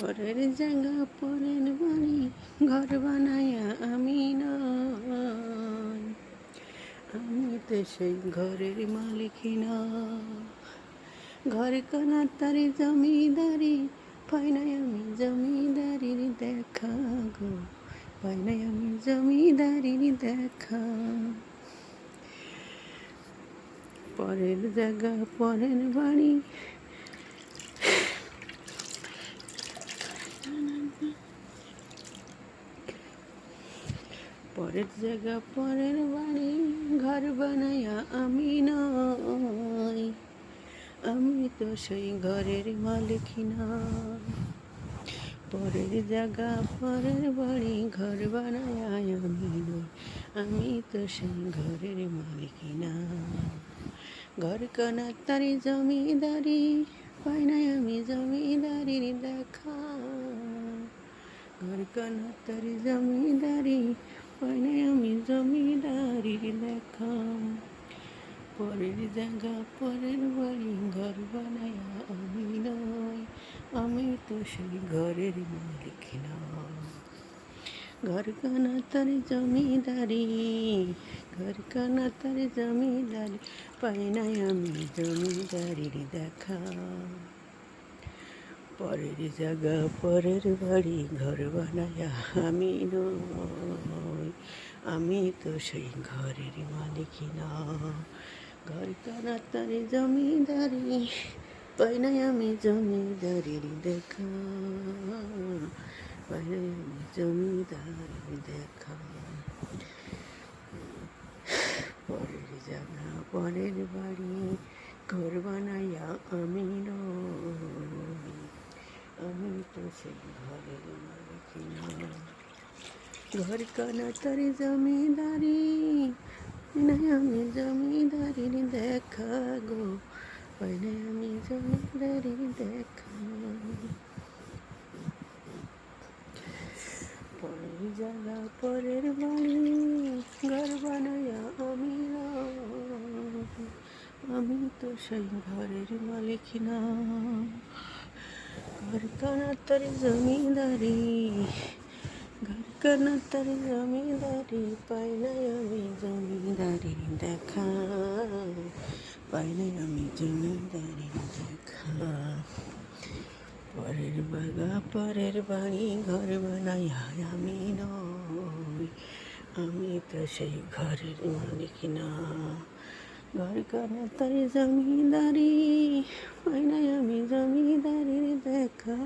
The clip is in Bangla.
পরের জায়গা পরের বাড়ি ঘর বানায়া আমি নয়, আমি তো সেই ঘরের মালিক না। ঘর কানার তারি জমিদারি পাই নাই আমি জমিদারির দেখা গো, পাই নাই আমি জমিদারির দেখা। পরের জায়গা পরের বাড়ি পরের জায়গা পরের বাড়ি ঘর বানায়া আমি নয়, আমি তো সেই ঘরের মালিক না। পরের জায়গা পরের বাড়ি ঘর বানায়া আমি নয়, আমি তো সেই ঘরের মালিক না। ঘর কানা তারি জমিদারি পাই নাই আমি জমিদারির দেখা। ঘর কানা তারি জমিদারি পাই নাই আমি জমিদারির দেখা। পরের জায়গা পরের বাড়ি ঘর বানায়া আমি নয়, আমি তো সেই ঘরের মালিক না। ঘর কানা তার জমিদারি, ঘর কানা তার জমিদারি পাই নাই আমি জমিদারির দেখা। পরের জায়গা পরের বাড়ি ঘর বানায়া আমি নয়, আমি তো সেই ঘরের মালিক না। ঘর কানা তার জমিদারি পাই নাই আমি জমিদারির দেখা, পাই নাই আমি জমিদারির দেখা। পরের জায়গা পরের বাড়ি ঘর বানায়া আমি নয়, আমি তো সেই ঘরের মালিক না। ঘর কানা তার জমিদারি নাই আমি জমিদারির দেখা গো, পাই নাই আমি জমিদারির দেখা। পরের জায়গা পরের বাড়ি ঘর বানায়া আমি নয়, আমি তো সেই ঘরের মালিক না। ঘর কানা তার জমিদারি, ঘর কানা তার জমিদারি পাই নাই আমি জমিদারির দেখা, পাই নাই আমি জমিদারির দেখা। পরের বাগা পরের বাড়ি ঘর বানায়া আমি নয়, আমি তো সেই ঘরের মালিক না। ঘর কানা তার জমিদারি পাই নাই আমি জমিদারির দেখা।